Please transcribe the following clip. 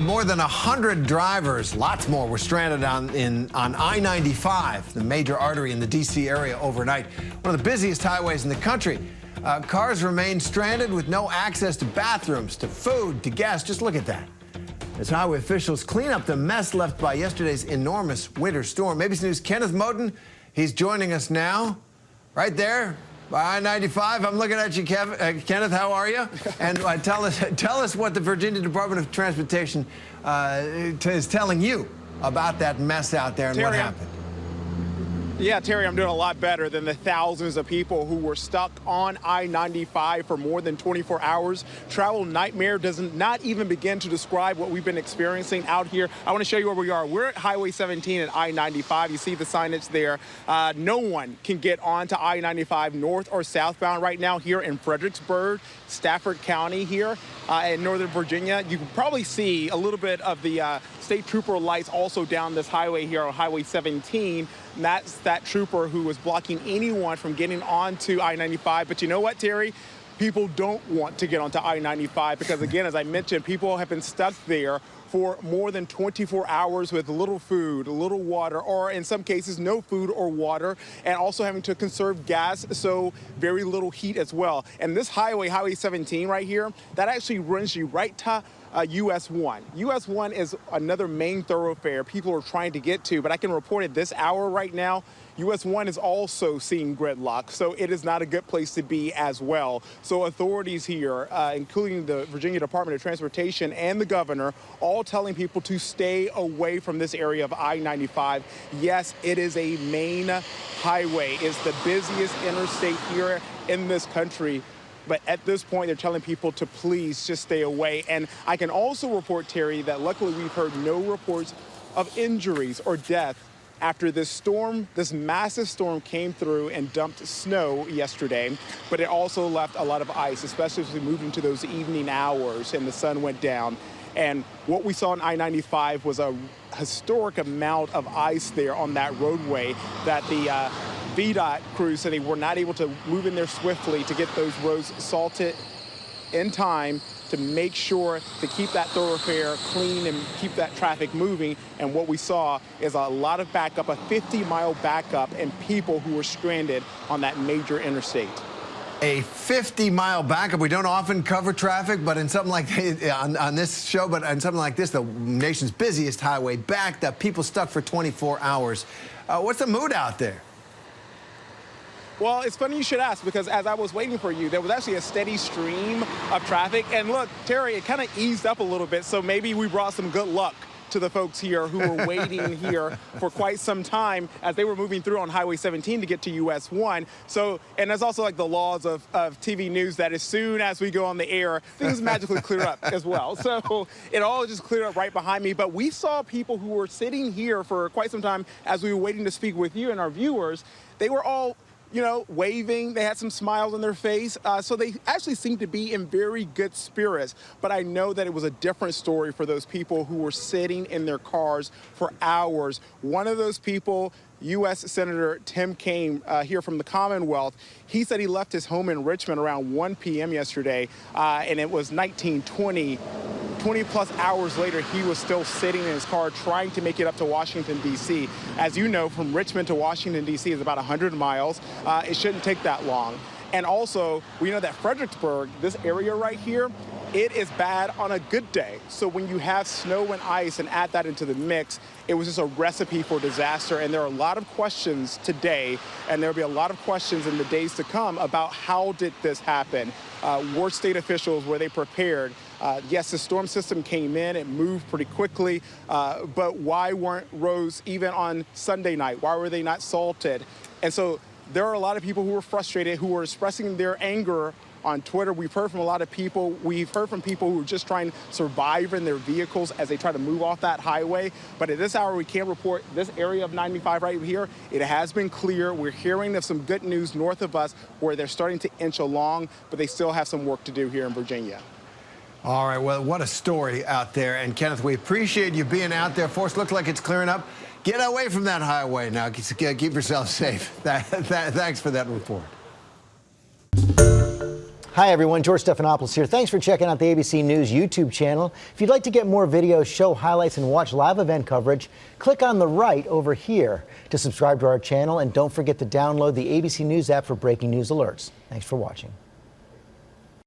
More than 100 drivers, lots more, were stranded on I-95, the major artery in the D.C. area overnight. One of the busiest highways in the country. Cars remain stranded with no access to bathrooms, to food, to gas. Just look at that. As highway officials clean up the mess left by yesterday's enormous winter storm. ABC News' Kenneth Moton, he's joining us now, right there by I-95. I'm looking at you, Kenneth. How are you? And tell us what the Virginia Department of Transportation is telling you about that mess out there and Terry, what happened. Yeah, Terry, I'm doing a lot better than the thousands of people who were stuck on I-95 for more than 24 hours. Travel nightmare does not even begin to describe what we've been experiencing out here. I want to show you where we are. We're at Highway 17 and I-95. You see the signage there. No one can get onto I-95 north or southbound right now here in Fredericksburg, Stafford County here in Northern Virginia. You can probably see a little bit of the state trooper lights also down this highway here on Highway 17. And that's that trooper who was blocking anyone from getting onto I-95. But you know what, Terry? People don't want to get onto I-95 because, again, as I mentioned, people have been stuck there for more than 24 hours with little food, little water, or in some cases, no food or water, and also having to conserve gas, so very little heat as well. And this highway, Highway 17 right here, that actually runs you right to US 1. US 1 is another main thoroughfare people are trying to get to, but I can report at this hour right now, US 1 is also seeing gridlock, so it is not a good place to be as well. So authorities here, including the Virginia Department of Transportation and the governor, all telling people to stay away from this area of I-95. Yes, it is a main highway. It's the busiest interstate here in this country. But at this point, they're telling people to please just stay away. And I can also report, Terry, that luckily we've heard no reports of injuries or death after this storm, this massive storm came through and dumped snow yesterday, but it also left a lot of ice, especially as we moved into those evening hours and the sun went down. And what we saw on I-95 was a historic amount of ice there on that roadway that the VDOT crew said they were not able to move in there swiftly to get those roads salted in time to make sure to keep that thoroughfare clean and keep that traffic moving. And what we saw is a lot of backup, a 50-mile backup, and people who were stranded on that major interstate. A 50-mile backup. We don't often cover traffic, but in something like on this show, but in something like this, the nation's busiest highway backed up, people stuck for 24 hours. What's the mood out there? Well, it's funny you should ask, because as I was waiting for you, there was actually a steady stream of traffic. And look, Terry, it kind of eased up a little bit, so maybe we brought some good luck to the folks here who were waiting here for quite some time as they were moving through on Highway 17 to get to US 1. So, and there's also like the laws of TV news that as soon as we go on the air, things magically clear up as well. So it all just cleared up right behind me. But we saw people who were sitting here for quite some time as we were waiting to speak with you and our viewers. They were all, you know, waving. They had some smiles on their face. So they actually seemed to be in very good spirits. But I know that it was a different story for those people who were sitting in their cars for hours. One of those people, U.S. Senator Tim Kaine here from the Commonwealth, he said he left his home in Richmond around 1 p.m. yesterday, and it was 1920. 20-plus hours later, he was still sitting in his car trying to make it up to Washington, D.C. As you know, from Richmond to Washington, D.C. is about 100 miles. It shouldn't take that long. And also, we know that Fredericksburg, this area right here, it is bad on a good day. So when you have snow and ice and add that into the mix, it was just a recipe for disaster. And there are a lot of questions today, and there'll be a lot of questions in the days to come about how did this happen? Were state officials, were they prepared? Yes, the storm system came in, it moved pretty quickly, but why weren't roads even on Sunday night? Why were they not salted? And so there are a lot of people who were frustrated, who were expressing their anger on Twitter. We've heard from a lot of people. We've heard from people who are just trying to survive in their vehicles as they try to move off that highway. But at this hour, we can't report this area of 95 right here. It has been clear. We're hearing of some good news north of us where they're starting to inch along, but they still have some work to do here in Virginia. All right, well, what a story out there. And Kenneth, we appreciate you being out there for us. Looks like it's clearing up. Get away from that highway now. Keep yourself safe. Thanks for that report. Hi, everyone. George Stephanopoulos here. Thanks for checking out the ABC News YouTube channel. If you'd like to get more videos, show highlights, and watch live event coverage, click on the right over here to subscribe to our channel. And don't forget to download the ABC News app for breaking news alerts. Thanks for watching.